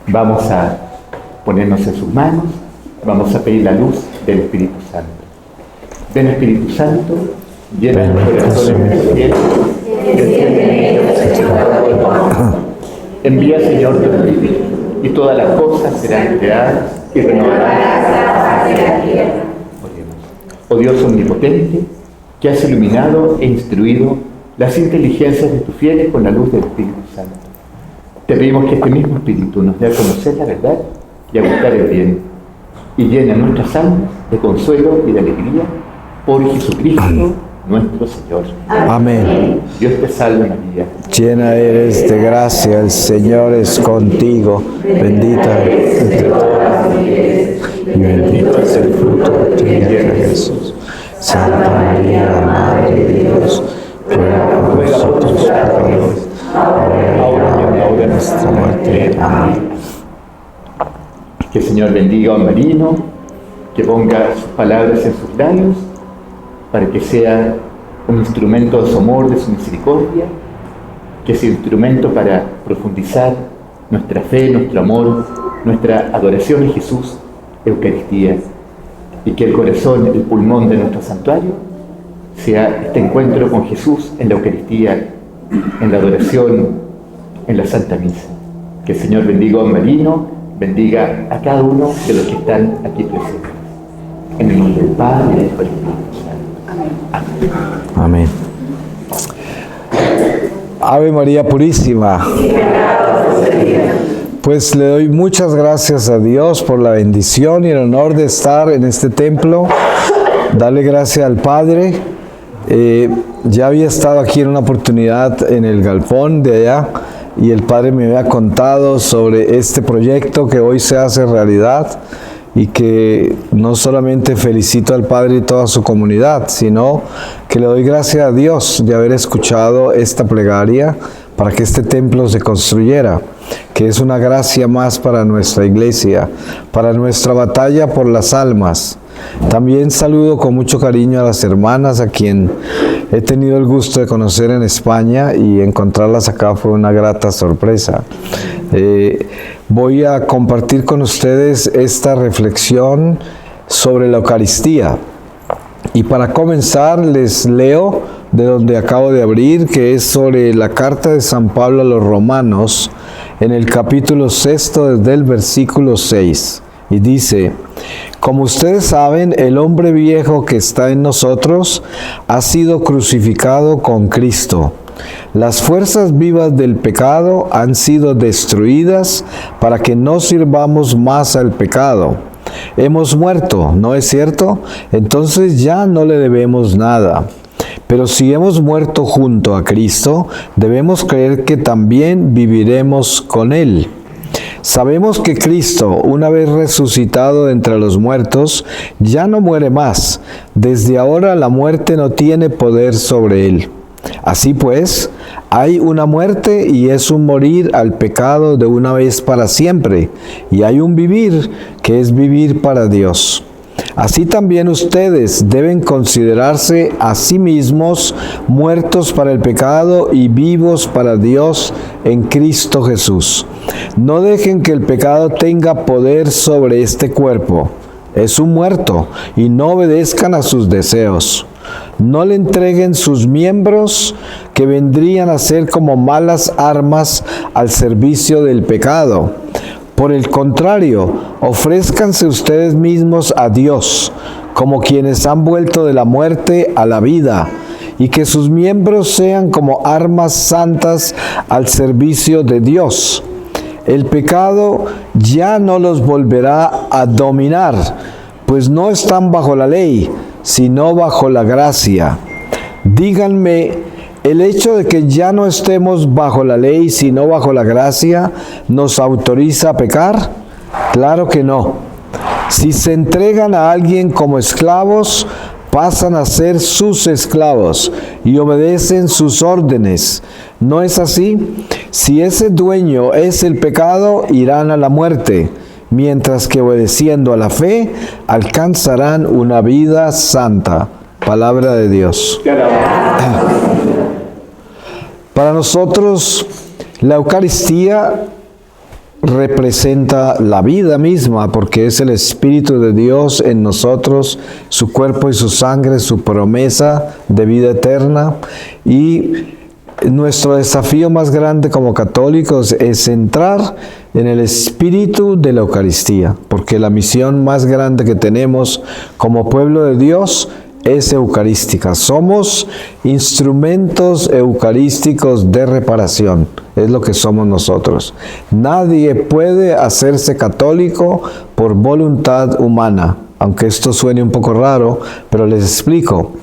Vamos a ponernos en sus manos, vamos a pedir la luz del Espíritu Santo. Ven Espíritu Santo, llena los corazones de los fieles, envía Señor tu Espíritu, y todas las cosas serán creadas y renovarás la tierra. Oh Dios omnipotente, que has iluminado e instruido las inteligencias de tus fieles con la luz del Espíritu Santo. Te pedimos que este mismo Espíritu nos dé a conocer la verdad y a buscar el bien, y llena nuestras almas de consuelo y de alegría por Jesucristo nuestro Señor. Amén. Dios te salve María. Llena eres de gracia, el Señor es contigo. Bendita eres entre todas las mujeres, y bendito es el fruto de tu vientre Jesús. Santa María, Madre de Dios, ruega por nosotros pecadores, ahora y en la hora de nuestra muerte. Amén. Que el Señor bendiga a Marino, que ponga sus palabras en sus labios, para que sea un instrumento de su amor, de su misericordia, que sea instrumento para profundizar nuestra fe, nuestro amor, nuestra adoración a Jesús, Eucaristía, y que el corazón, el pulmón de nuestro santuario, sea este encuentro con Jesús en la Eucaristía, en la adoración, en la Santa Misa. Que el Señor bendiga a Marino, bendiga a cada uno de los que están aquí presentes. En el nombre del Padre, y del Hijo y del Espíritu Santo. Amén. Amén. Ave María Purísima. Pues le doy muchas gracias a Dios por la bendición y el honor de estar en este templo. Darle gracias al Padre. Ya había estado aquí en una oportunidad en el galpón de allá y el Padre me había contado sobre este proyecto que hoy se hace realidad, y que no solamente felicito al Padre y toda su comunidad, sino que le doy gracias a Dios de haber escuchado esta plegaria para que este templo se construyera, que es una gracia más para nuestra iglesia, para nuestra batalla por las almas. También saludo con mucho cariño a las hermanas a quien he tenido el gusto de conocer en España, y encontrarlas acá fue una grata sorpresa. Voy a compartir con ustedes esta reflexión sobre la Eucaristía. Y para comenzar les leo de donde acabo de abrir, que es sobre la carta de San Pablo a los Romanos, en el capítulo 6, desde el versículo 6. Y dice: como ustedes saben, el hombre viejo que está en nosotros ha sido crucificado con Cristo. Las fuerzas vivas del pecado han sido destruidas para que no sirvamos más al pecado. Hemos muerto, ¿no es cierto? Entonces ya no le debemos nada. Pero si hemos muerto junto a Cristo, debemos creer que también viviremos con Él. Sabemos que Cristo, una vez resucitado de entre los muertos, ya no muere más. Desde ahora la muerte no tiene poder sobre Él. Así pues, hay una muerte y es un morir al pecado de una vez para siempre, y hay un vivir que es vivir para Dios. Así también ustedes deben considerarse a sí mismos muertos para el pecado y vivos para Dios en Cristo Jesús. No dejen que el pecado tenga poder sobre este cuerpo. Es un muerto, y no obedezcan a sus deseos. No le entreguen sus miembros, que vendrían a ser como malas armas al servicio del pecado. Por el contrario, ofrézcanse ustedes mismos a Dios, como quienes han vuelto de la muerte a la vida, y que sus miembros sean como armas santas al servicio de Dios. El pecado ya no los volverá a dominar, pues no están bajo la ley, sino bajo la gracia. Díganme, ¿el hecho de que ya no estemos bajo la ley, sino bajo la gracia, nos autoriza a pecar? Claro que no. Si se entregan a alguien como esclavos, pasan a ser sus esclavos y obedecen sus órdenes. ¿No es así? Si ese dueño es el pecado, irán a la muerte, mientras que obedeciendo a la fe, alcanzarán una vida santa. Palabra de Dios. Para nosotros, la Eucaristía representa la vida misma, porque es el Espíritu de Dios en nosotros, su cuerpo y su sangre, su promesa de vida eterna. Y nuestro desafío más grande como católicos es entrar en el espíritu de la Eucaristía, porque la misión más grande que tenemos como pueblo de Dios es eucarística. Somos instrumentos eucarísticos de reparación. Es lo que somos nosotros. Nadie puede hacerse católico por voluntad humana, aunque esto suene un poco raro, pero les explico.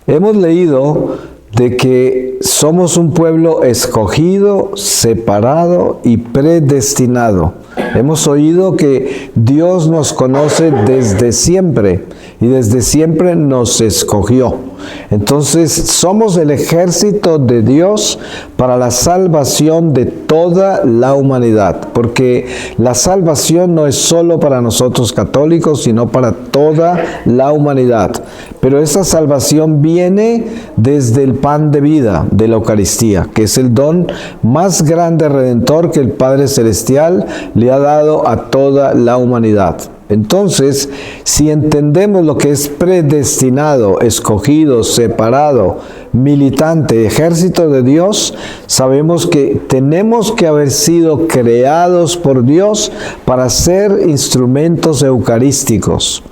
Hemos leído de que somos un pueblo escogido, separado y predestinado. Hemos oído que Dios nos conoce desde siempre y desde siempre nos escogió. Entonces somos el ejército de Dios para la salvación de toda la humanidad, porque la salvación no es solo para nosotros católicos, sino para toda la humanidad. Pero esa salvación viene desde el pan de vida de la Eucaristía, que es el don más grande redentor que el Padre Celestial le ha dado a toda la humanidad. Entonces, si entendemos lo que es predestinado, escogido, separado, militante, ejército de Dios, sabemos que tenemos que haber sido creados por Dios para ser instrumentos eucarísticos.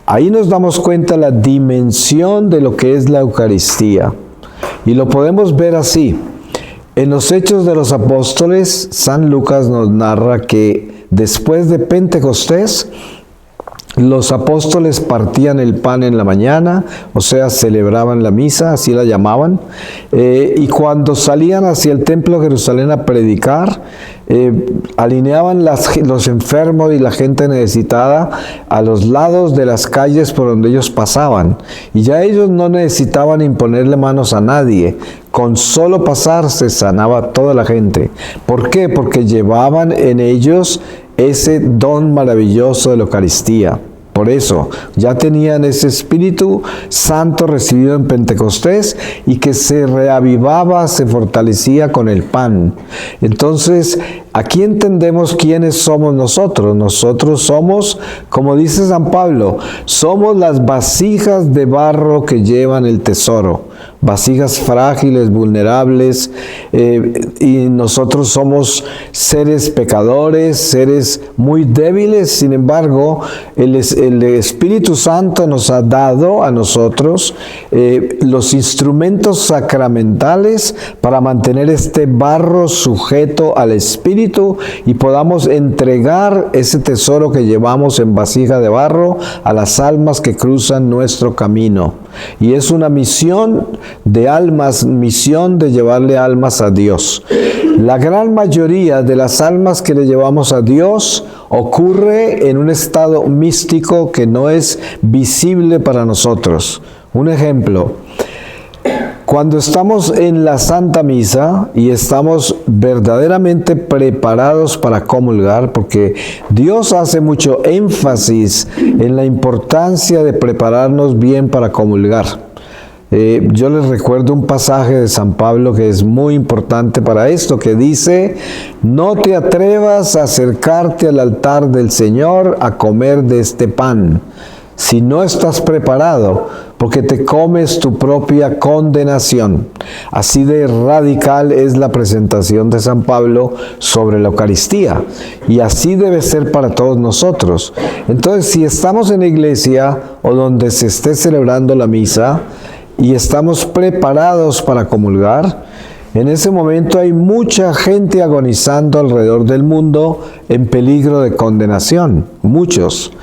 Ahí nos damos cuenta la dimensión de lo que es la Eucaristía. Y lo podemos ver así. En los Hechos de los Apóstoles, San Lucas nos narra que después de Pentecostés, los apóstoles partían el pan en la mañana, o sea, celebraban la misa, así la llamaban, y cuando salían hacia el templo de Jerusalén a predicar, alineaban los enfermos y la gente necesitada a los lados de las calles por donde ellos pasaban, y ya ellos no necesitaban imponerle manos a nadie. Con solo pasar se sanaba toda la gente. ¿Por qué? Porque llevaban en ellos ese don maravilloso de la Eucaristía. Por eso, ya tenían ese Espíritu Santo recibido en Pentecostés y que se reavivaba, se fortalecía con el pan. Entonces, aquí entendemos quiénes somos nosotros. Nosotros somos, como dice San Pablo, somos las vasijas de barro que llevan el tesoro. Vasijas frágiles, vulnerables, y nosotros somos seres pecadores, seres muy débiles. Sin embargo, el Espíritu Santo nos ha dado a nosotros los instrumentos sacramentales para mantener este barro sujeto al Espíritu y podamos entregar ese tesoro que llevamos en vasija de barro a las almas que cruzan nuestro camino. Y es una misión de almas, misión de llevarle almas a Dios. La gran mayoría de las almas que le llevamos a Dios ocurre en un estado místico que no es visible para nosotros. Un ejemplo, cuando estamos en la Santa Misa y estamos verdaderamente preparados para comulgar, porque Dios hace mucho énfasis en la importancia de prepararnos bien para comulgar. Yo les recuerdo un pasaje de San Pablo que es muy importante para esto, que dice: no te atrevas a acercarte al altar del Señor a comer de este pan, si no estás preparado, porque te comes tu propia condenación. Así de radical es la presentación de San Pablo sobre la Eucaristía, y así debe ser para todos nosotros. Entonces, si estamos en la iglesia o donde se esté celebrando la misa, y estamos preparados para comulgar, en ese momento hay mucha gente agonizando alrededor del mundo en peligro de condenación, muchos.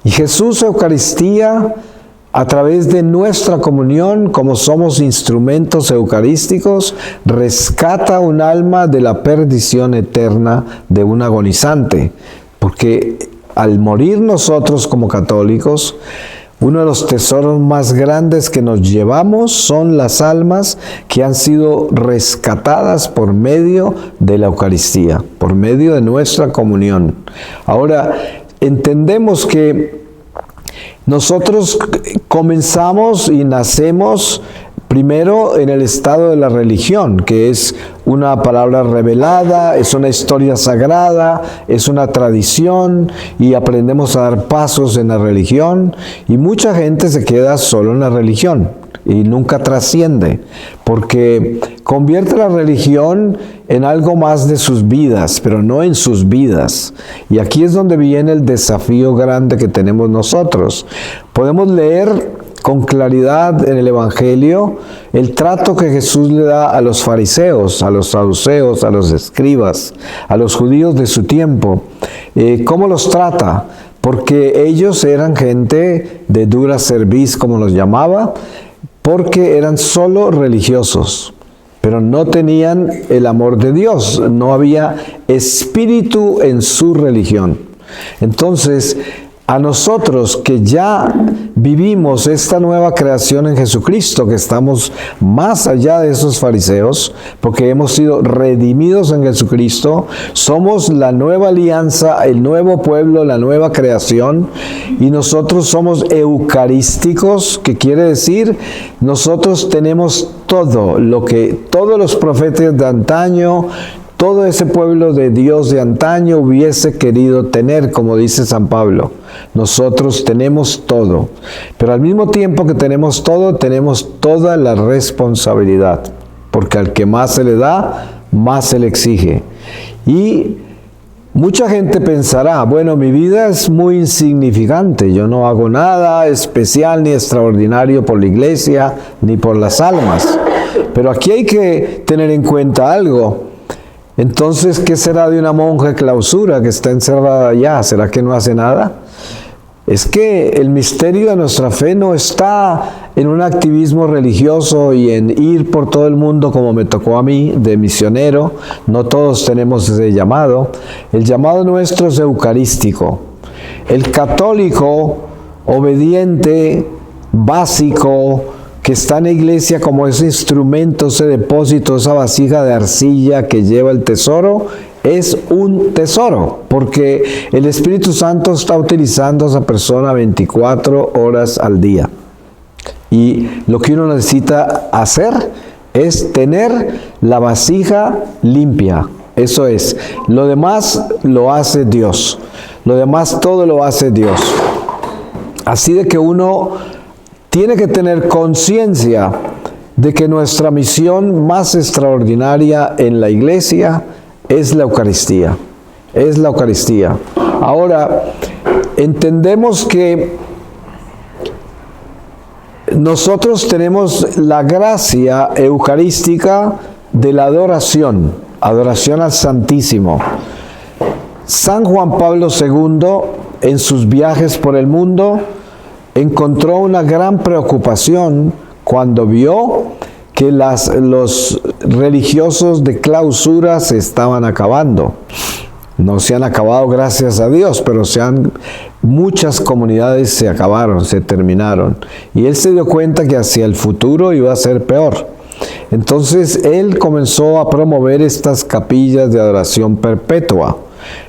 Y Jesús, Eucaristía, a través de nuestra comunión, como somos instrumentos eucarísticos, rescata un alma de la perdición eterna de un agonizante. Porque al morir nosotros como católicos, uno de los tesoros más grandes que nos llevamos son las almas que han sido rescatadas por medio de la Eucaristía, por medio de nuestra comunión. Ahora, entendemos que nosotros comenzamos y nacemos primero en el estado de la religión, que es una palabra revelada, es una historia sagrada, es una tradición y aprendemos a dar pasos en la religión, y mucha gente se queda solo en la religión y nunca trasciende, porque convierte la religión en algo más de sus vidas, pero no en sus vidas. Y aquí es donde viene el desafío grande que tenemos nosotros. Podemos leer con claridad en el Evangelio el trato que Jesús le da a los fariseos, a los saduceos, a los escribas, a los judíos de su tiempo. ¿Cómo los trata? Porque ellos eran gente de dura cerviz, como los llamaba, porque eran solo religiosos, pero no tenían el amor de Dios, no había espíritu en su religión. Entonces, a nosotros que ya vivimos esta nueva creación en Jesucristo, que estamos más allá de esos fariseos, porque hemos sido redimidos en Jesucristo, somos la nueva alianza, el nuevo pueblo, la nueva creación, y nosotros somos eucarísticos, que quiere decir, nosotros tenemos todo lo que todos los profetas de antaño, todo ese pueblo de Dios de antaño hubiese querido tener, como dice San Pablo. Nosotros tenemos todo, pero al mismo tiempo que tenemos todo, tenemos toda la responsabilidad, porque al que más se le da, más se le exige. Y mucha gente pensará, bueno, mi vida es muy insignificante, yo no hago nada especial ni extraordinario por la iglesia, ni por las almas. Pero aquí hay que tener en cuenta algo. Entonces, ¿qué será de una monja clausura que está encerrada allá? ¿Será que no hace nada? Es que el misterio de nuestra fe no está en un activismo religioso y en ir por todo el mundo como me tocó a mí, de misionero. No todos tenemos ese llamado. El llamado nuestro es eucarístico. El católico, obediente, básico, que está en la iglesia como ese instrumento, ese depósito, esa vasija de arcilla que lleva el tesoro, es un tesoro, porque el Espíritu Santo está utilizando a esa persona 24 horas al día. Y lo que uno necesita hacer es tener la vasija limpia. Eso es. Lo demás lo hace Dios. Lo demás todo lo hace Dios. Así de que uno tiene que tener conciencia de que nuestra misión más extraordinaria en la iglesia es la Eucaristía. Es la Eucaristía. Ahora, entendemos que nosotros tenemos la gracia eucarística de la adoración, adoración al Santísimo. San Juan Pablo II, en sus viajes por el mundo, encontró una gran preocupación cuando vio que los religiosos de clausura se estaban acabando. No se han acabado, gracias a Dios, pero muchas comunidades se acabaron, se terminaron. Y él se dio cuenta que hacia el futuro iba a ser peor. Entonces él comenzó a promover estas capillas de adoración perpetua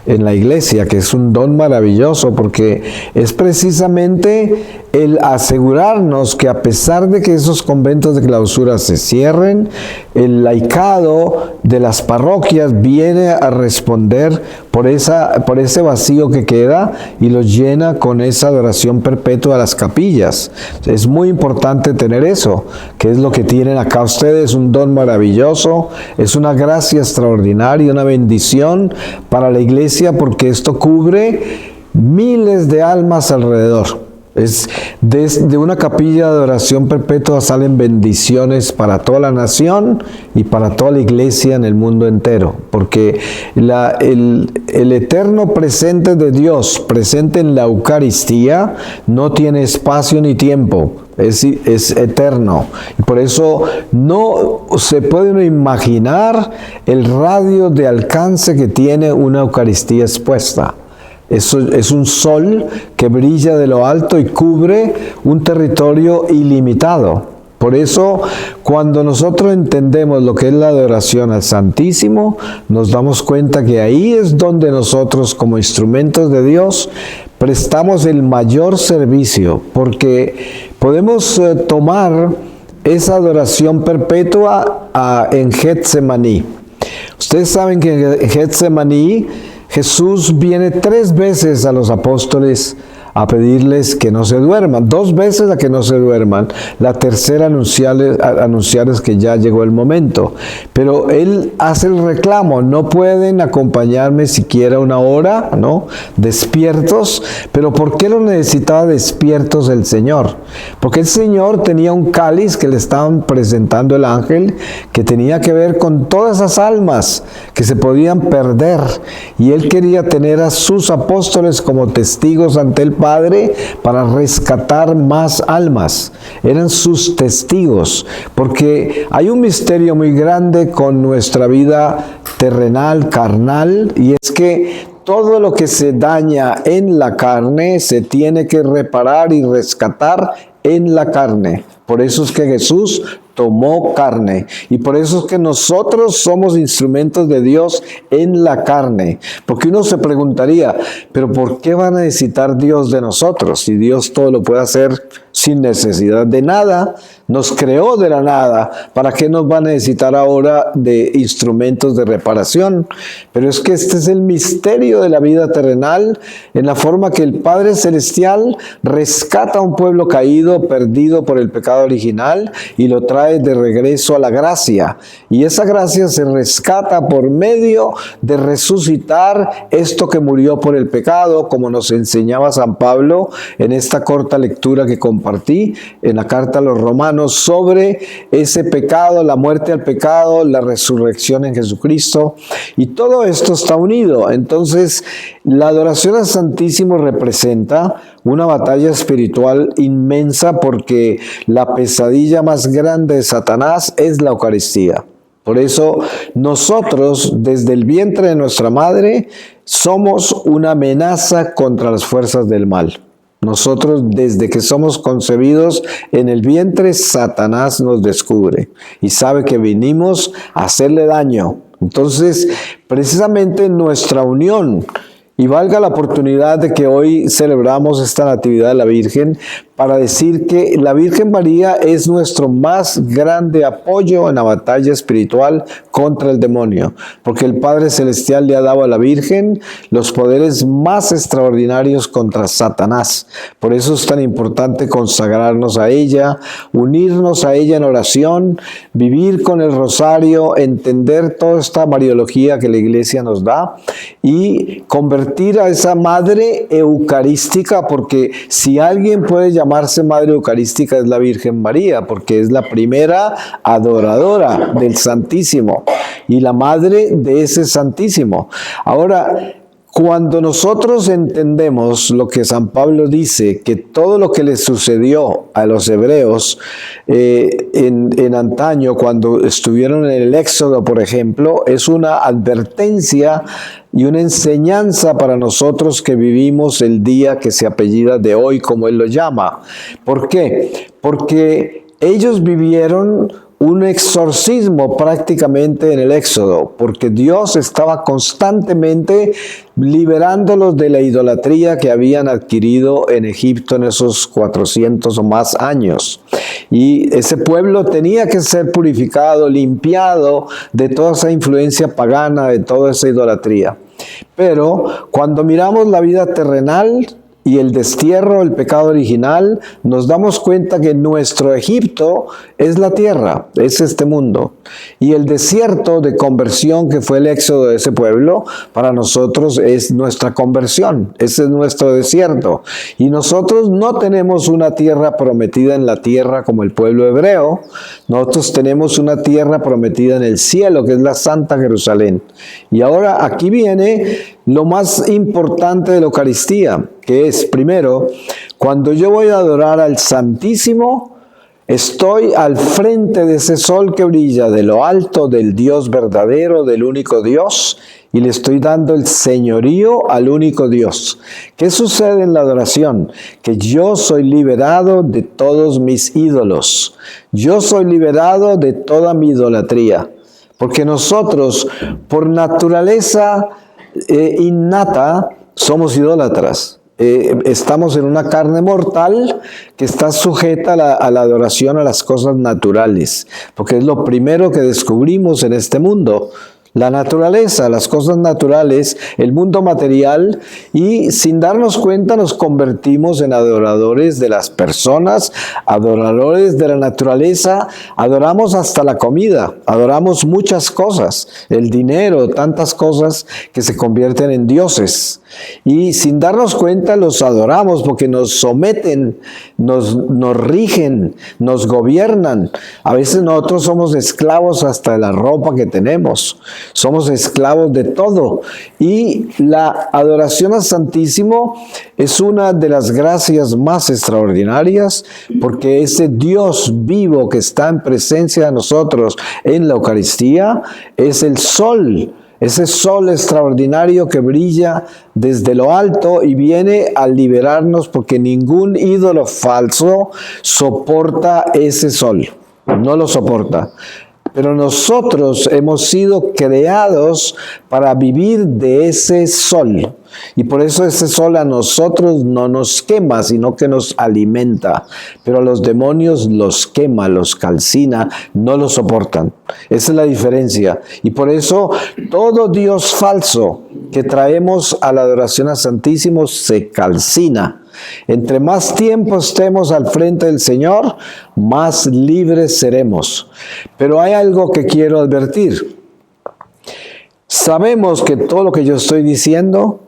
en la iglesia, que es un don maravilloso, porque es precisamente el asegurarnos que a pesar de que esos conventos de clausura se cierren, el laicado de las parroquias viene a responder por ese vacío que queda y los llena con esa adoración perpetua a las capillas. Es muy importante tener eso, que es lo que tienen acá ustedes, un don maravilloso, es una gracia extraordinaria, una bendición para la iglesia, porque esto cubre miles de almas alrededor. De una capilla de oración perpetua salen bendiciones para toda la nación y para toda la iglesia en el mundo entero, porque el eterno presente de Dios, presente en la Eucaristía, no tiene espacio ni tiempo, es eterno. Y por eso no se puede uno imaginar el radio de alcance que tiene una Eucaristía expuesta. Eso es un sol que brilla de lo alto y cubre un territorio ilimitado. Por eso, cuando nosotros entendemos lo que es la adoración al Santísimo, nos damos cuenta que ahí es donde nosotros, como instrumentos de Dios, prestamos el mayor servicio, porque podemos tomar esa adoración perpetua en Getsemaní. Ustedes saben que en Getsemaní Jesús viene 3 veces a los apóstoles a pedirles que no se duerman, 2 veces a que no se duerman, la tercera anunciarles que ya llegó el momento. Pero Él hace el reclamo, no pueden acompañarme siquiera una hora, ¿no? Despiertos. Pero ¿por qué lo necesitaba despiertos el Señor? Porque el Señor tenía un cáliz que le estaban presentando el ángel, que tenía que ver con todas esas almas que se podían perder. Y Él quería tener a sus apóstoles como testigos ante el Padre para rescatar más almas. Eran sus testigos, porque hay un misterio muy grande con nuestra vida terrenal, carnal, y es que todo lo que se daña en la carne se tiene que reparar y rescatar en la carne. Por eso es que Jesús tomó carne, y por eso es que nosotros somos instrumentos de Dios en la carne. Porque uno se preguntaría, pero ¿por qué va a necesitar Dios de nosotros? Si Dios todo lo puede hacer sin necesidad de nada, nos creó de la nada, ¿para qué nos va a necesitar ahora de instrumentos de reparación? Pero es que este es el misterio de la vida terrenal, en la forma que el Padre Celestial rescata a un pueblo caído, perdido por el pecado original, y lo trae de regreso a la gracia. Y esa gracia se rescata por medio de resucitar esto que murió por el pecado, como nos enseñaba San Pablo en esta corta lectura que compartí en la carta a los Romanos sobre ese pecado, la muerte al pecado, la resurrección en Jesucristo. Y todo esto está unido. Entonces, la adoración al Santísimo representa una batalla espiritual inmensa, porque la pesadilla más grande de Satanás es la Eucaristía. Por eso nosotros, desde el vientre de nuestra madre, somos una amenaza contra las fuerzas del mal. Nosotros, desde que somos concebidos en el vientre, Satanás nos descubre y sabe que vinimos a hacerle daño. Entonces, precisamente nuestra unión, y valga la oportunidad de que hoy celebramos esta Natividad de la Virgen, para decir que la Virgen María es nuestro más grande apoyo en la batalla espiritual contra el demonio, porque el Padre Celestial le ha dado a la Virgen los poderes más extraordinarios contra Satanás. Por eso es tan importante consagrarnos a ella, unirnos a ella en oración, vivir con el rosario, entender toda esta mariología que la Iglesia nos da y convertir a esa Madre Eucarística, porque si alguien puede llamarse Madre Eucarística es la Virgen María, porque es la primera adoradora del Santísimo y la madre de ese Santísimo. Ahora, cuando nosotros entendemos lo que San Pablo dice, que todo lo que le sucedió a los hebreos en antaño, cuando estuvieron en el Éxodo, por ejemplo, es una advertencia y una enseñanza para nosotros que vivimos el día que se apellida de hoy, como él lo llama. ¿Por qué? Porque ellos vivieron un exorcismo prácticamente en el Éxodo, porque Dios estaba constantemente liberándolos de la idolatría que habían adquirido en Egipto en esos 400 o más años. Y ese pueblo tenía que ser purificado, limpiado de toda esa influencia pagana, de toda esa idolatría. Pero cuando miramos la vida terrenal y el destierro, el pecado original, nos damos cuenta que nuestro Egipto es la tierra, es este mundo. Y el desierto de conversión que fue el éxodo de ese pueblo, para nosotros es nuestra conversión, ese es nuestro desierto. Y nosotros no tenemos una tierra prometida en la tierra como el pueblo hebreo, nosotros tenemos una tierra prometida en el cielo, que es la Santa Jerusalén. Y ahora aquí viene lo más importante de la Eucaristía, que es, primero, cuando yo voy a adorar al Santísimo, estoy al frente de ese sol que brilla de lo alto del Dios verdadero, del único Dios, y le estoy dando el señorío al único Dios. ¿Qué sucede en la adoración? Que yo soy liberado de todos mis ídolos. Yo soy liberado de toda mi idolatría. Porque nosotros, por naturaleza innata, somos idólatras. Estamos en una carne mortal que está sujeta a la adoración a las cosas naturales, porque es lo primero que descubrimos en este mundo. La naturaleza, las cosas naturales, el mundo material, y sin darnos cuenta nos convertimos en adoradores de las personas, adoradores de la naturaleza, adoramos hasta la comida, adoramos muchas cosas, el dinero, tantas cosas que se convierten en dioses. Y sin darnos cuenta los adoramos porque nos someten, nos rigen, nos gobiernan. A veces nosotros somos esclavos hasta de la ropa que tenemos. Somos esclavos de todo. Y la adoración al Santísimo es una de las gracias más extraordinarias, porque ese Dios vivo que está en presencia de nosotros en la Eucaristía es el sol. Ese sol extraordinario que brilla desde lo alto y viene a liberarnos, porque ningún ídolo falso soporta ese sol. No lo soporta. Pero nosotros hemos sido creados para vivir de ese sol. Y por eso ese sol a nosotros no nos quema, sino que nos alimenta. Pero a los demonios los quema, los calcina, no los soportan. Esa es la diferencia. Y por eso todo Dios falso que traemos a la adoración al Santísimo se calcina. Entre más tiempo estemos al frente del Señor, más libres seremos. Pero hay algo que quiero advertir. Sabemos que todo lo que yo estoy diciendo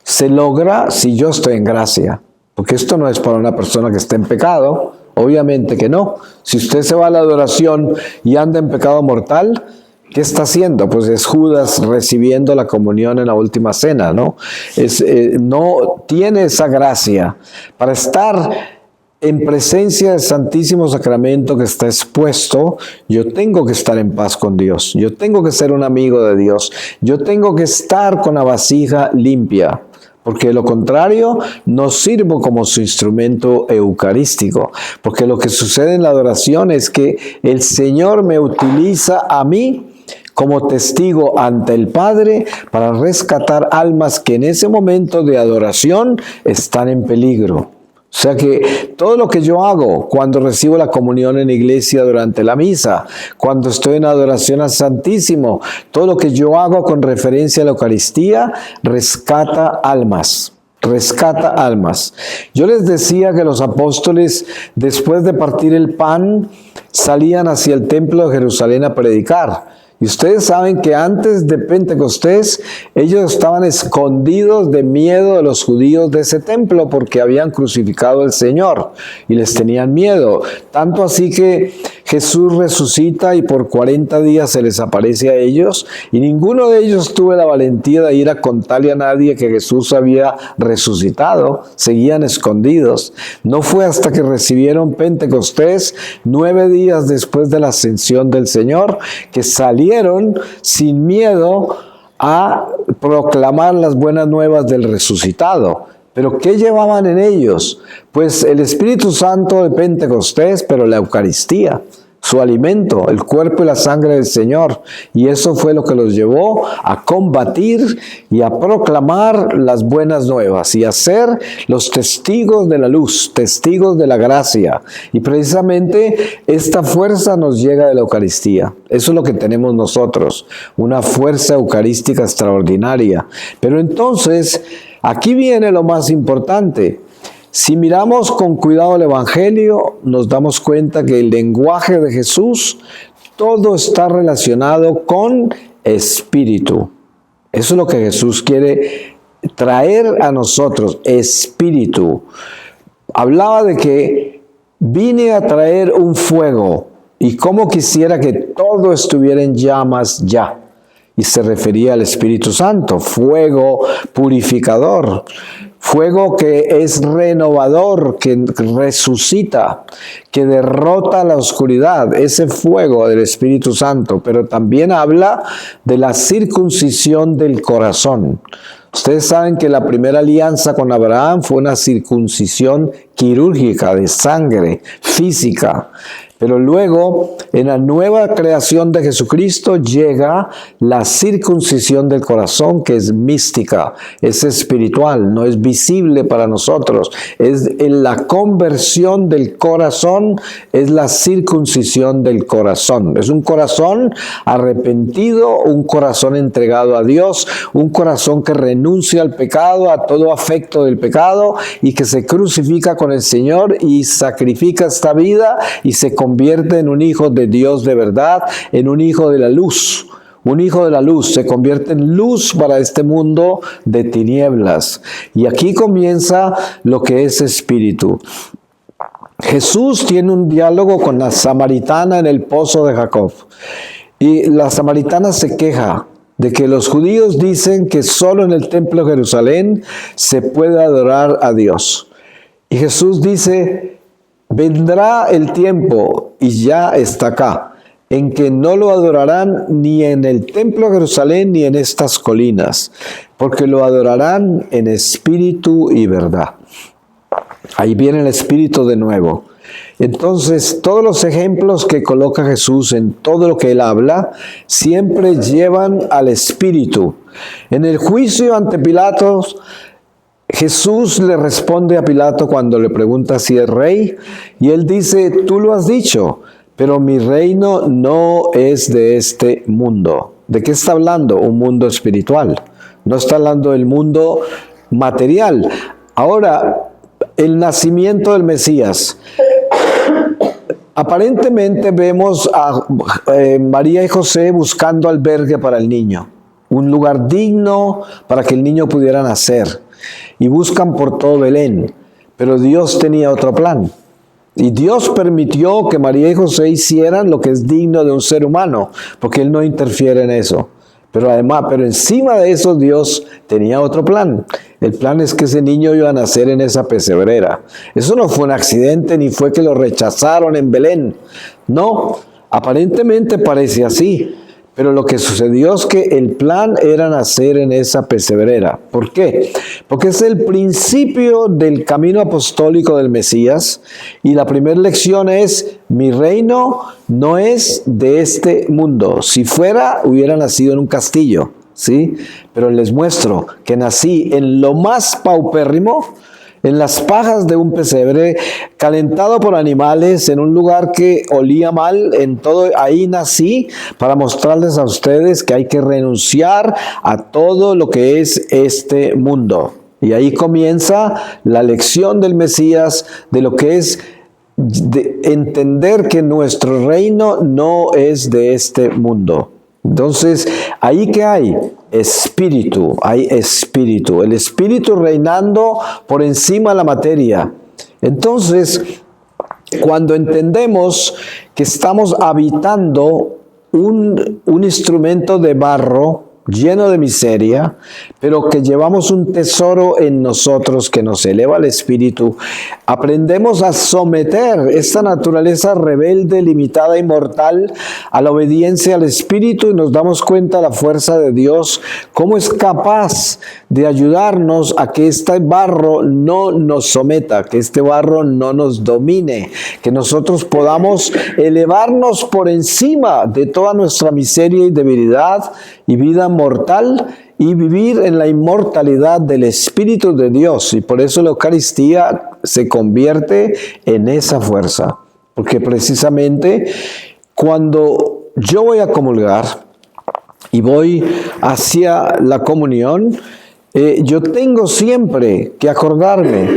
se logra si yo estoy en gracia. Porque esto no es para una persona que esté en pecado. Obviamente que no. Si usted se va a la adoración y anda en pecado mortal, ¿qué está haciendo? Pues es Judas recibiendo la comunión en la última cena, ¿no? No tiene esa gracia. Para estar en presencia del Santísimo Sacramento que está expuesto, yo tengo que estar en paz con Dios. Yo tengo que ser un amigo de Dios. Yo tengo que estar con la vasija limpia. Porque de lo contrario, no sirvo como su instrumento eucarístico. Porque lo que sucede en la adoración es que el Señor me utiliza a mí como testigo ante el Padre para rescatar almas que en ese momento de adoración están en peligro. O sea que todo lo que yo hago cuando recibo la comunión en la iglesia durante la misa, cuando estoy en adoración al Santísimo, todo lo que yo hago con referencia a la Eucaristía, rescata almas. Rescata almas. Yo les decía que los apóstoles, después de partir el pan, salían hacia el templo de Jerusalén a predicar. Y ustedes saben que antes de Pentecostés ellos estaban escondidos de miedo de los judíos de ese templo porque habían crucificado al Señor y les tenían miedo. Tanto así que Jesús resucita y por 40 días se les aparece a ellos y ninguno de ellos tuvo la valentía de ir a contarle a nadie que Jesús había resucitado. Seguían escondidos. No fue hasta que recibieron Pentecostés, 9 días después de la ascensión del Señor, que salieron sin miedo a proclamar las buenas nuevas del resucitado. ¿Pero qué llevaban en ellos? Pues el Espíritu Santo de Pentecostés, pero la Eucaristía, su alimento, el cuerpo y la sangre del Señor. Y eso fue lo que los llevó a combatir y a proclamar las buenas nuevas y a ser los testigos de la luz, testigos de la gracia. Y precisamente esta fuerza nos llega de la Eucaristía. Eso es lo que tenemos nosotros, una fuerza eucarística extraordinaria. Pero entonces, Aquí viene lo más importante. Si miramos con cuidado el Evangelio, nos damos cuenta que el lenguaje de Jesús, todo está relacionado con espíritu. Eso es lo que Jesús quiere traer a nosotros, espíritu. Hablaba de que vine a traer un fuego y cómo quisiera que todo estuviera en llamas ya. Y se refería al Espíritu Santo, fuego purificador, fuego que es renovador, que resucita, que derrota la oscuridad, ese fuego del Espíritu Santo. Pero también habla de la circuncisión del corazón. Ustedes saben que la primera alianza con Abraham fue una circuncisión quirúrgica, de sangre, física. Pero luego, en la nueva creación de Jesucristo, llega la circuncisión del corazón, que es mística, es espiritual, no es visible para nosotros. Es en la conversión del corazón, es la circuncisión del corazón. Es un corazón arrepentido, un corazón entregado a Dios, un corazón que renuncia al pecado, a todo afecto del pecado, y que se crucifica con el Señor y sacrifica esta vida y se convierte en un hijo de Dios de verdad, en un hijo de la luz. Un hijo de la luz se convierte en luz para este mundo de tinieblas. Y aquí comienza lo que es espíritu. Jesús tiene un diálogo con la samaritana en el pozo de Jacob. Y la samaritana se queja de que los judíos dicen que solo en el templo de Jerusalén se puede adorar a Dios. Y Jesús dice: vendrá el tiempo, y ya está acá, en que no lo adorarán ni en el templo de Jerusalén ni en estas colinas, porque lo adorarán en espíritu y verdad. Ahí viene el espíritu de nuevo. Entonces, todos los ejemplos que coloca Jesús en todo lo que él habla, siempre llevan al espíritu. En el juicio ante Pilatos, Jesús le responde a Pilato cuando le pregunta si es rey, y él dice: tú lo has dicho, pero mi reino no es de este mundo. ¿De qué está hablando? Un mundo espiritual. No está hablando del mundo material. Ahora, el nacimiento del Mesías. Aparentemente vemos a María y José buscando albergue para el niño, un lugar digno para que el niño pudiera nacer. Y buscan por todo Belén, pero Dios tenía otro plan. Y Dios permitió que María y José hicieran lo que es digno de un ser humano, porque Él no interfiere en eso. Pero encima de eso Dios tenía otro plan. El plan es que ese niño iba a nacer en esa pesebrera. Eso no fue un accidente, ni fue que lo rechazaron en Belén. No, aparentemente parece así. Pero lo que sucedió es que el plan era nacer en esa pesebrera. ¿Por qué? Porque es el principio del camino apostólico del Mesías. Y la primera lección es: mi reino no es de este mundo. Si fuera, hubiera nacido en un castillo, ¿sí? Pero les muestro que nací en lo más paupérrimo, en las pajas de un pesebre, calentado por animales, en un lugar que olía mal, en todo. Ahí nací para mostrarles a ustedes que hay que renunciar a todo lo que es este mundo. Y ahí comienza la lección del Mesías de lo que es de entender que nuestro reino no es de este mundo. Entonces, ¿ahí qué hay? Espíritu, hay espíritu. El espíritu reinando por encima de la materia. Entonces, cuando entendemos que estamos habitando un instrumento de barro lleno de miseria, pero que llevamos un tesoro en nosotros que nos eleva al espíritu, aprendemos a someter esta naturaleza rebelde, limitada y mortal a la obediencia al espíritu, y nos damos cuenta de la fuerza de Dios, cómo es capaz de ayudarnos a que este barro no nos someta, que este barro no nos domine, que nosotros podamos elevarnos por encima de toda nuestra miseria y debilidad y vida mortal, y vivir en la inmortalidad del Espíritu de Dios. Y por eso la Eucaristía se convierte en esa fuerza, porque precisamente cuando yo voy a comulgar y voy hacia la comunión, yo tengo siempre que acordarme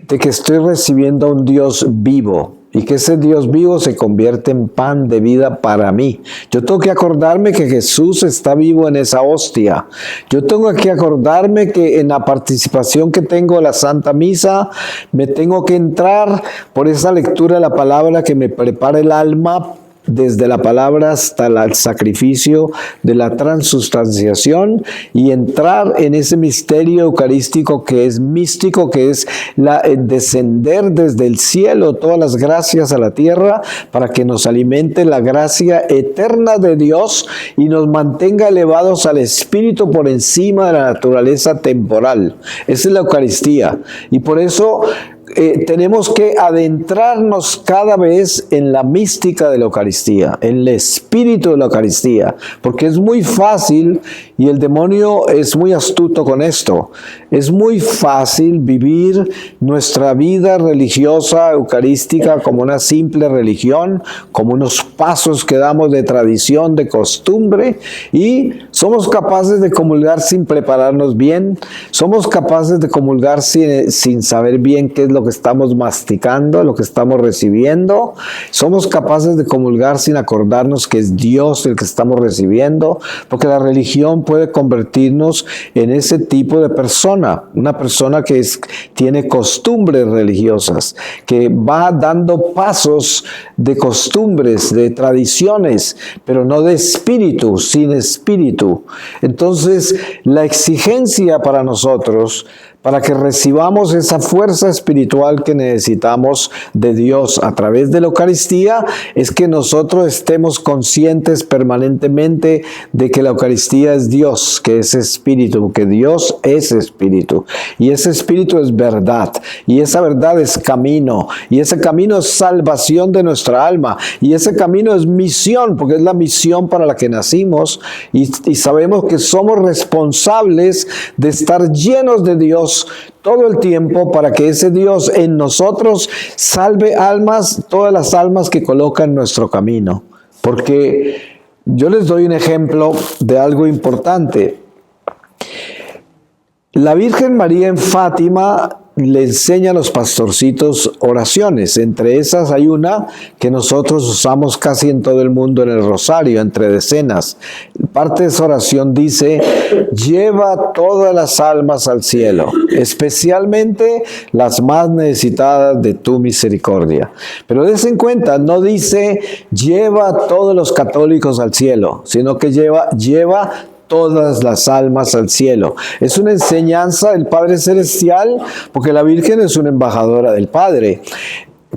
de que estoy recibiendo a un Dios vivo y que ese Dios vivo se convierte en pan de vida para mí. Yo tengo que acordarme que Jesús está vivo en esa hostia. Yo tengo que acordarme que en la participación que tengo en la Santa Misa, me tengo que entrar por esa lectura de la palabra que me prepara el alma desde la palabra hasta el sacrificio de la transustanciación y entrar en ese misterio eucarístico que es místico, que es el descender desde el cielo todas las gracias a la tierra para que nos alimente la gracia eterna de Dios y nos mantenga elevados al Espíritu por encima de la naturaleza temporal. Esa es la Eucaristía y por eso tenemos que adentrarnos cada vez en la mística de la Eucaristía, en el espíritu de la Eucaristía, porque es muy fácil, y el demonio es muy astuto con esto, es muy fácil vivir nuestra vida religiosa eucarística como una simple religión, como unos pasos que damos de tradición, de costumbre, y somos capaces de comulgar sin prepararnos bien, somos capaces de comulgar sin saber bien qué es lo que estamos masticando, lo que estamos recibiendo. Somos capaces de comulgar sin acordarnos que es Dios el que estamos recibiendo, porque la religión puede convertirnos en ese tipo de persona, una persona que tiene costumbres religiosas, que va dando pasos de costumbres, de tradiciones, pero no de espíritu, sin espíritu. Entonces, la exigencia para nosotros, para que recibamos esa fuerza espiritual que necesitamos de Dios a través de la Eucaristía, es que nosotros estemos conscientes permanentemente de que la Eucaristía es Dios, que es Espíritu, que Dios es Espíritu, y ese Espíritu es verdad, y esa verdad es camino, y ese camino es salvación de nuestra alma, y ese camino es misión, porque es la misión para la que nacimos, y sabemos que somos responsables de estar llenos de Dios todo el tiempo para que ese Dios en nosotros salve almas, todas las almas que coloca en nuestro camino. Porque yo les doy un ejemplo de algo importante. La Virgen María en Fátima le enseña a los pastorcitos oraciones. Entre esas hay una que nosotros usamos casi en todo el mundo en el rosario, entre decenas. Parte de esa oración dice: lleva todas las almas al cielo, especialmente las más necesitadas de tu misericordia. Pero des en cuenta, no dice lleva a todos los católicos al cielo, sino que lleva todas las almas al cielo. Es una enseñanza del Padre Celestial, porque la Virgen es una embajadora del Padre,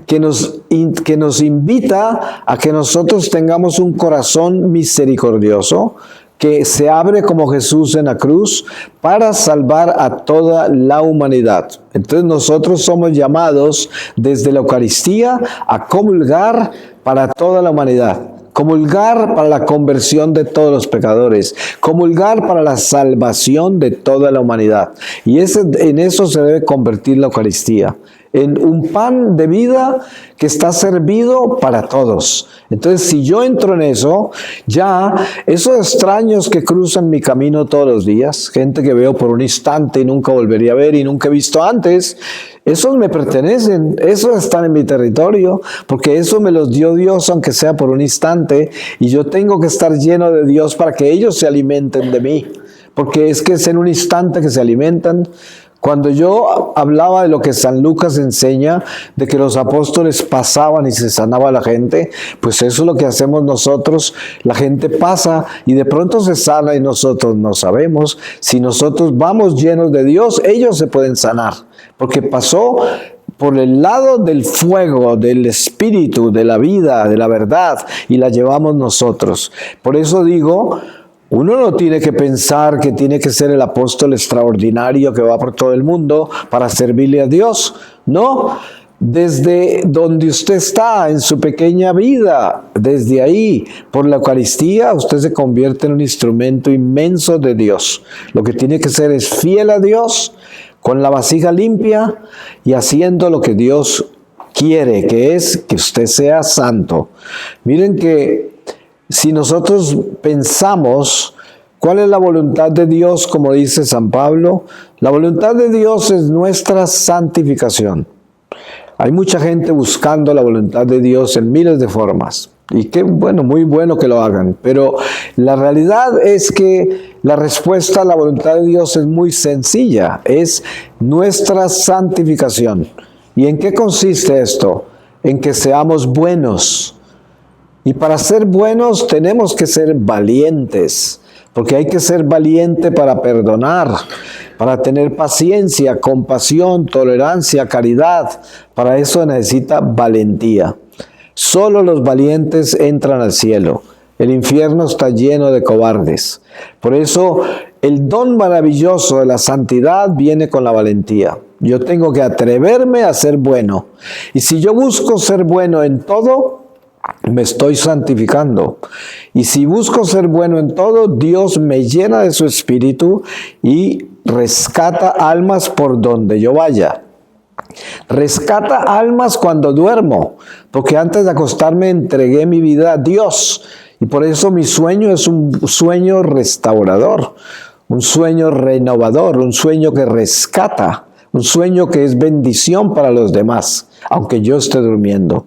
que nos invita a que nosotros tengamos un corazón misericordioso, que se abre como Jesús en la cruz para salvar a toda la humanidad. Entonces nosotros somos llamados desde la Eucaristía a comulgar para toda la humanidad. Comulgar para la conversión de todos los pecadores, comulgar para la salvación de toda la humanidad. Y en eso se debe convertir la Eucaristía, en un pan de vida que está servido para todos. Entonces, si yo entro en eso, ya esos extraños que cruzan mi camino todos los días, gente que veo por un instante y nunca volvería a ver y nunca he visto antes, esos me pertenecen, esos están en mi territorio, porque eso me los dio Dios, aunque sea por un instante, y yo tengo que estar lleno de Dios para que ellos se alimenten de mí, porque es que es en un instante que se alimentan. Cuando yo hablaba de lo que San Lucas enseña, de que los apóstoles pasaban y se sanaba la gente, pues eso es lo que hacemos nosotros. La gente pasa y de pronto se sana y nosotros no sabemos. Si nosotros vamos llenos de Dios, ellos se pueden sanar, porque pasó por el lado del fuego, del espíritu, de la vida, de la verdad, y la llevamos nosotros. Por eso digo, uno no tiene que pensar que tiene que ser el apóstol extraordinario que va por todo el mundo para servirle a Dios. No, desde donde usted está en su pequeña vida, desde ahí, por la Eucaristía, usted se convierte en un instrumento inmenso de Dios. Lo que tiene que ser es fiel a Dios, con la vasija limpia y haciendo lo que Dios quiere, que es que usted sea santo. Miren que si nosotros pensamos, ¿Cuál es la voluntad de Dios? Como dice San Pablo, la voluntad de Dios es nuestra santificación. Hay mucha gente buscando la voluntad de Dios en miles de formas. Y qué bueno, muy bueno que lo hagan. Pero la realidad es que la respuesta a la voluntad de Dios es muy sencilla. Es nuestra santificación. ¿Y en qué consiste esto? En que seamos buenos. Y para ser buenos tenemos que ser valientes. Porque hay que ser valiente para perdonar, para tener paciencia, compasión, tolerancia, caridad. Para eso necesita valentía. Solo los valientes entran al cielo. El infierno está lleno de cobardes. Por eso el don maravilloso de la santidad viene con la valentía. Yo tengo que atreverme a ser bueno. Y si yo busco ser bueno en todo, me estoy santificando. Y si busco ser bueno en todo, Dios me llena de su espíritu y rescata almas por donde yo vaya. Rescata almas cuando duermo, porque antes de acostarme entregué mi vida a Dios. Y por eso mi sueño es un sueño restaurador, un sueño renovador, un sueño que rescata, un sueño que es bendición para los demás, aunque yo esté durmiendo.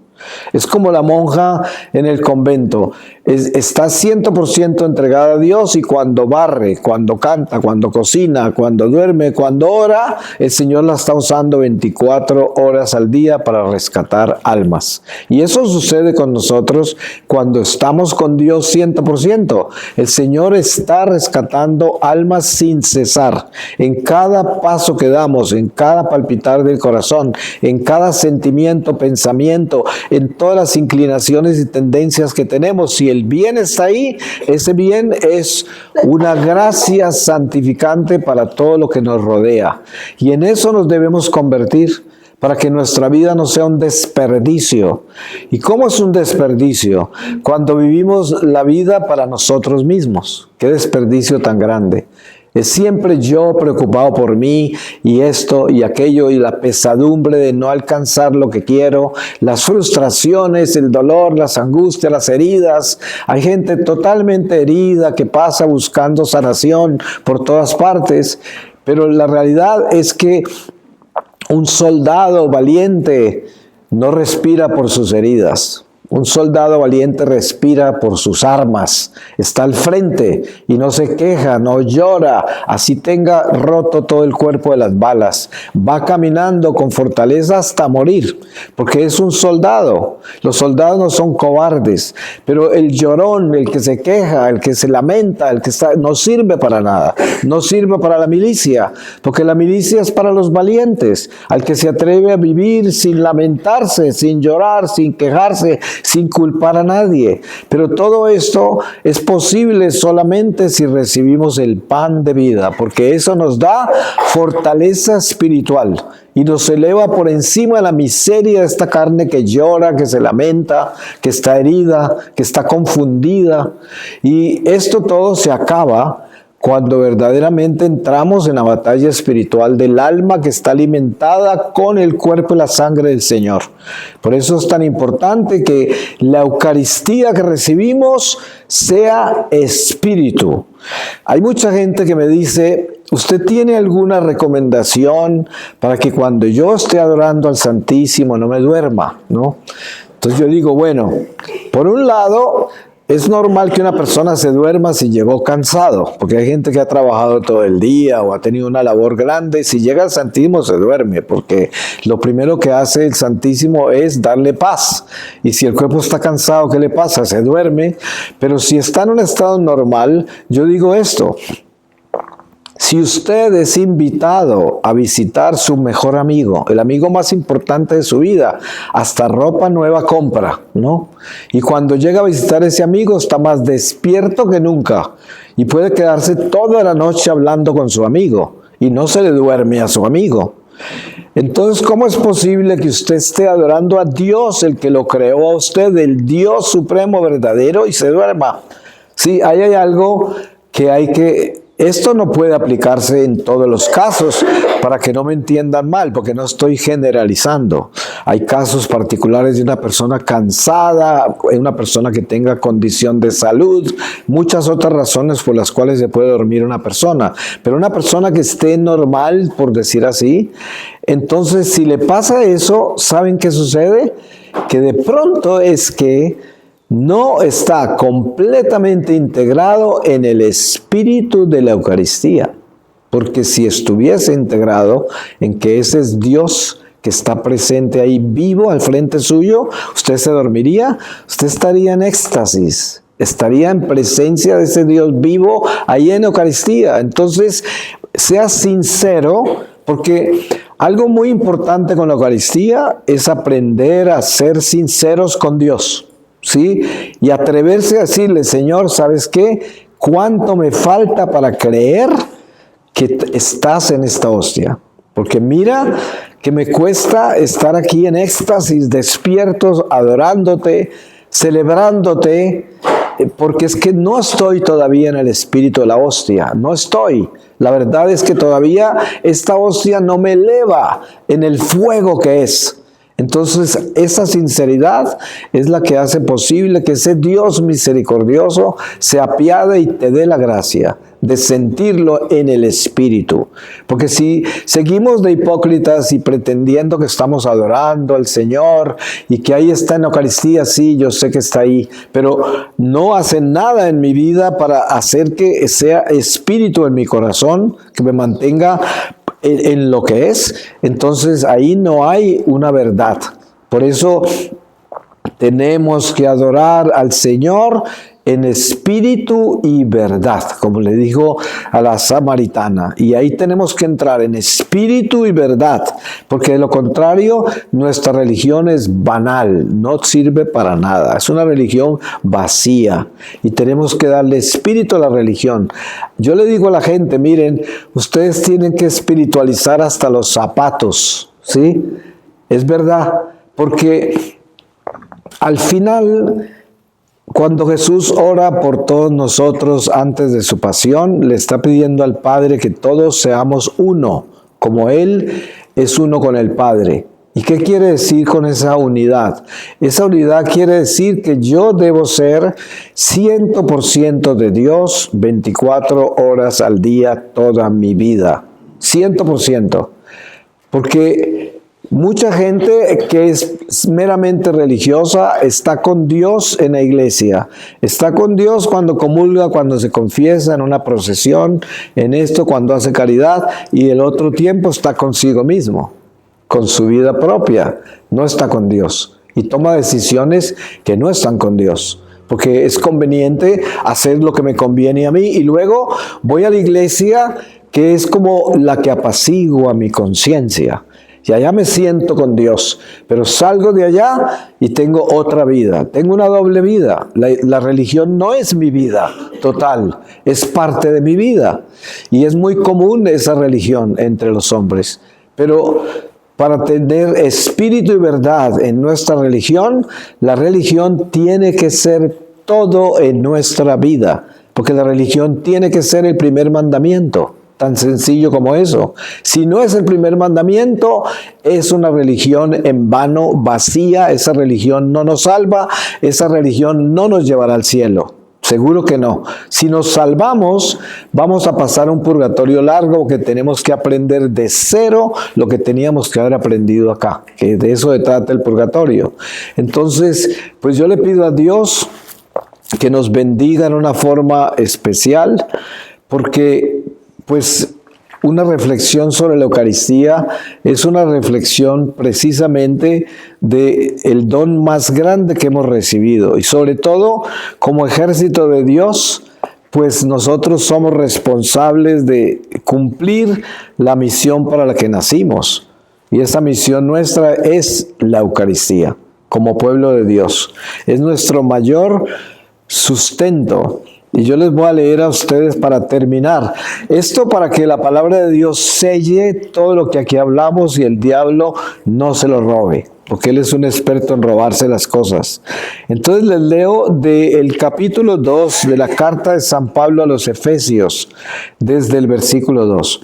Es como la monja en el convento, está 100% entregada a Dios y cuando barre, cuando canta, cuando cocina, cuando duerme, cuando ora, el Señor la está usando 24 horas al día para rescatar almas. Y eso sucede con nosotros cuando estamos con Dios 100%. El Señor está rescatando almas sin cesar. En cada paso que damos, en cada palpitar del corazón, en cada sentimiento, pensamiento, en todas las inclinaciones y tendencias que tenemos. Si el bien está ahí, ese bien es una gracia santificante para todo lo que nos rodea. Y en eso nos debemos convertir para que nuestra vida no sea un desperdicio. ¿Y cómo es un desperdicio? Cuando vivimos la vida para nosotros mismos. ¡Qué desperdicio tan grande! Es siempre yo preocupado por mí y esto y aquello y la pesadumbre de no alcanzar lo que quiero, las frustraciones, el dolor, las angustias, las heridas. Hay gente totalmente herida que pasa buscando sanación por todas partes, pero la realidad es que un soldado valiente no respira por sus heridas. Un soldado valiente respira por sus armas, está al frente y no se queja, no llora, así tenga roto todo el cuerpo de las balas. Va caminando con fortaleza hasta morir, porque es un soldado. Los soldados no son cobardes, pero el llorón, el que se queja, el que se lamenta, el que está, no sirve para nada. No sirve para la milicia, porque la milicia es para los valientes, al que se atreve a vivir sin lamentarse, sin llorar, sin quejarse, sin culpar a nadie. Pero todo esto es posible solamente si recibimos el pan de vida, porque eso nos da fortaleza espiritual y nos eleva por encima de la miseria de esta carne que llora, que se lamenta, que está herida, que está confundida. Y esto todo se acaba cuando verdaderamente entramos en la batalla espiritual del alma que está alimentada con el cuerpo y la sangre del Señor. Por eso es tan importante que la Eucaristía que recibimos sea espíritu. Hay mucha gente que me dice, ¿usted tiene alguna recomendación para que cuando yo esté adorando al Santísimo no me duerma? ¿No? Entonces yo digo, bueno, por un lado, es normal que una persona se duerma si llegó cansado, porque hay gente que ha trabajado todo el día o ha tenido una labor grande. Si llega al Santísimo se duerme, porque lo primero que hace el Santísimo es darle paz. Y si el cuerpo está cansado, ¿qué le pasa? Se duerme. Pero si está en un estado normal, yo digo esto. Si usted es invitado a visitar su mejor amigo, el amigo más importante de su vida, hasta ropa nueva compra, ¿no? Y cuando llega a visitar a ese amigo está más despierto que nunca y puede quedarse toda la noche hablando con su amigo y no se le duerme a su amigo. Entonces, ¿cómo es posible que usted esté adorando a Dios, el que lo creó a usted, el Dios supremo verdadero, y se duerma? Sí, hay algo que hay que... Esto no puede aplicarse en todos los casos, para que no me entiendan mal, porque no estoy generalizando. Hay casos particulares de una persona cansada, una persona que tenga condición de salud, muchas otras razones por las cuales se puede dormir una persona. Pero una persona que esté normal, por decir así, entonces si le pasa eso, ¿saben qué sucede? Que de pronto es que no está completamente integrado en el espíritu de la Eucaristía. Porque si estuviese integrado en que ese es Dios que está presente ahí vivo al frente suyo, usted se dormiría, usted estaría en éxtasis, estaría en presencia de ese Dios vivo ahí en Eucaristía. Entonces, sea sincero, porque algo muy importante con la Eucaristía es aprender a ser sinceros con Dios, ¿sí? Y atreverse a decirle, Señor, ¿sabes qué? ¿Cuánto me falta para creer que estás en esta hostia? Porque mira que me cuesta estar aquí en éxtasis, despiertos, adorándote, celebrándote, porque es que no estoy todavía en el espíritu de la hostia, no estoy. La verdad es que todavía esta hostia no me eleva en el fuego que es. Entonces, esa sinceridad es la que hace posible que ese Dios misericordioso se apiade y te dé la gracia de sentirlo en el Espíritu. Porque si seguimos de hipócritas y pretendiendo que estamos adorando al Señor y que ahí está en la Eucaristía, sí, yo sé que está ahí, pero no hacen nada en mi vida para hacer que sea Espíritu en mi corazón, que me mantenga en lo que es, entonces ahí no hay una verdad. Por eso tenemos que adorar al Señor en espíritu y verdad, como le dijo a la samaritana. Y ahí tenemos que entrar en espíritu y verdad, porque de lo contrario, nuestra religión es banal, no sirve para nada. Es una religión vacía y tenemos que darle espíritu a la religión. Yo le digo a la gente, miren, ustedes tienen que espiritualizar hasta los zapatos, ¿sí? Es verdad, porque al final, cuando Jesús ora por todos nosotros antes de su pasión, le está pidiendo al Padre que todos seamos uno, como Él es uno con el Padre. ¿Y qué quiere decir con esa unidad? Esa unidad quiere decir que yo debo ser 100% de Dios 24 horas al día toda mi vida. 100%. Porque mucha gente que es meramente religiosa está con Dios en la iglesia, está con Dios cuando comulga, cuando se confiesa en una procesión, en esto, cuando hace caridad, y el otro tiempo está consigo mismo, con su vida propia, no está con Dios y toma decisiones que no están con Dios. Porque es conveniente hacer lo que me conviene a mí y luego voy a la iglesia que es como la que apacigua mi conciencia. Y allá me siento con Dios, pero salgo de allá y tengo otra vida, tengo una doble vida. La religión no es mi vida total, es parte de mi vida. Y es muy común esa religión entre los hombres. Pero para tener espíritu y verdad en nuestra religión, la religión tiene que ser todo en nuestra vida, porque la religión tiene que ser el primer mandamiento. Tan sencillo como eso. Si no es el primer mandamiento, es una religión en vano, vacía. Esa religión no nos salva, esa religión no nos llevará al cielo. Seguro que no. Si nos salvamos, vamos a pasar un purgatorio largo que tenemos que aprender de cero lo que teníamos que haber aprendido acá, que de eso se trata el purgatorio. Entonces, pues yo le pido a Dios que nos bendiga en una forma especial, porque pues una reflexión sobre la Eucaristía es una reflexión precisamente del don más grande que hemos recibido. Y sobre todo, como ejército de Dios, pues nosotros somos responsables de cumplir la misión para la que nacimos. Y esa misión nuestra es la Eucaristía, como pueblo de Dios. Es nuestro mayor sustento. Y yo les voy a leer a ustedes para terminar. Esto para que la palabra de Dios selle todo lo que aquí hablamos y el diablo no se lo robe, porque él es un experto en robarse las cosas. Entonces les leo del capítulo 2 de la carta de San Pablo a los Efesios, desde el versículo 2.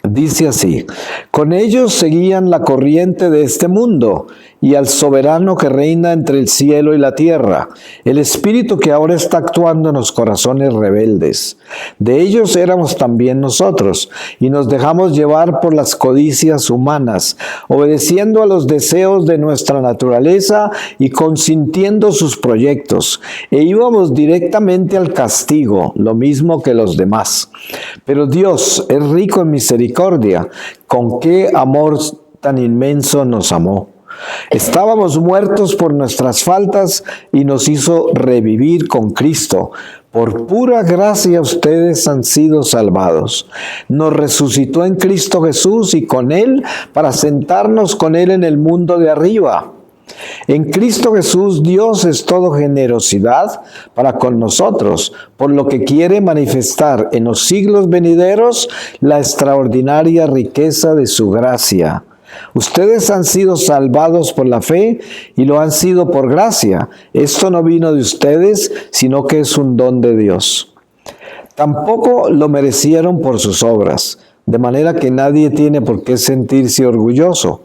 Dice así: con ellos seguían la corriente de este mundo y al soberano que reina entre el cielo y la tierra, el espíritu que ahora está actuando en los corazones rebeldes. De ellos éramos también nosotros, y nos dejamos llevar por las codicias humanas, obedeciendo a los deseos de nuestra naturaleza y consintiendo sus proyectos, e íbamos directamente al castigo, lo mismo que los demás. Pero Dios es rico en misericordia, con qué amor tan inmenso nos amó. Estábamos muertos por nuestras faltas y nos hizo revivir con Cristo. Por pura gracia ustedes han sido salvados. Nos resucitó en Cristo Jesús y con Él para sentarnos con Él en el mundo de arriba. En Cristo Jesús Dios es todo generosidad para con nosotros, por lo que quiere manifestar en los siglos venideros la extraordinaria riqueza de su gracia. Ustedes han sido salvados por la fe y lo han sido por gracia. Esto no vino de ustedes, sino que es un don de Dios. Tampoco lo merecieron por sus obras, de manera que nadie tiene por qué sentirse orgulloso.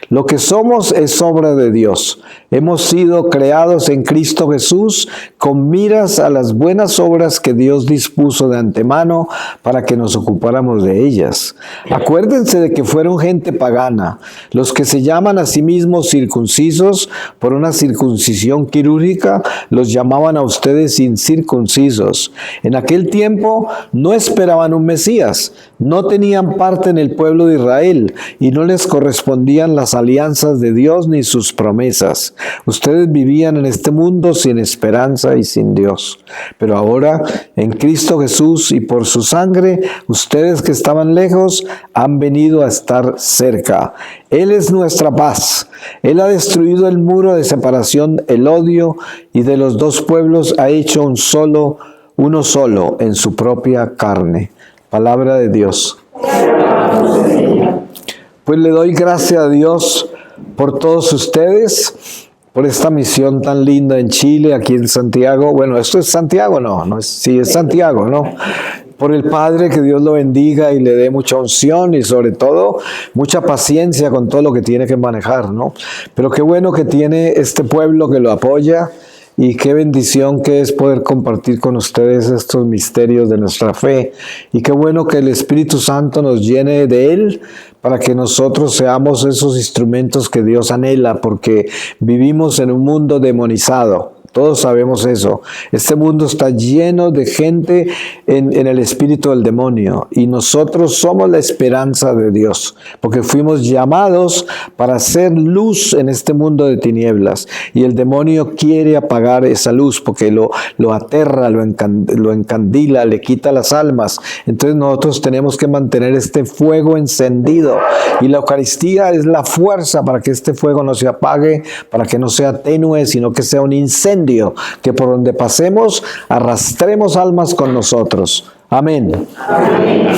Lo que somos es obra de Dios. Hemos sido creados en Cristo Jesús con miras a las buenas obras que Dios dispuso de antemano para que nos ocupáramos de ellas. Acuérdense de que fueron gente pagana, los que se llaman a sí mismos circuncisos por una circuncisión quirúrgica, los llamaban a ustedes incircuncisos. En aquel tiempo no esperaban un Mesías, no tenían parte en el pueblo de Israel y no les correspondían las alianzas de Dios ni sus promesas. Ustedes vivían en este mundo sin esperanza y sin Dios. Pero ahora, en Cristo Jesús y por su sangre, ustedes que estaban lejos han venido a estar cerca. Él es nuestra paz. Él ha destruido el muro de separación, el odio, y de los dos pueblos ha hecho uno solo en su propia carne. Palabra de Dios. Pues le doy gracias a Dios por todos ustedes, por esta misión tan linda en Chile, aquí en Santiago. Bueno, ¿esto es Santiago? No es, sí, es Santiago, ¿no? Por el Padre, que Dios lo bendiga y le dé mucha unción y sobre todo mucha paciencia con todo lo que tiene que manejar, ¿no? Pero qué bueno que tiene este pueblo que lo apoya. Y qué bendición que es poder compartir con ustedes estos misterios de nuestra fe. Y qué bueno que el Espíritu Santo nos llene de Él para que nosotros seamos esos instrumentos que Dios anhela, porque vivimos en un mundo demonizado. Todos sabemos eso. Este mundo está lleno de gente en el espíritu del demonio y nosotros somos la esperanza de Dios, porque fuimos llamados para hacer luz en este mundo de tinieblas y el demonio quiere apagar esa luz porque lo aterra, lo encandila, le quita las almas. Entonces nosotros tenemos que mantener este fuego encendido y la Eucaristía es la fuerza para que este fuego no se apague, para que no sea tenue, sino que sea un incendio, que por donde pasemos arrastremos almas con nosotros. Amén. Amén.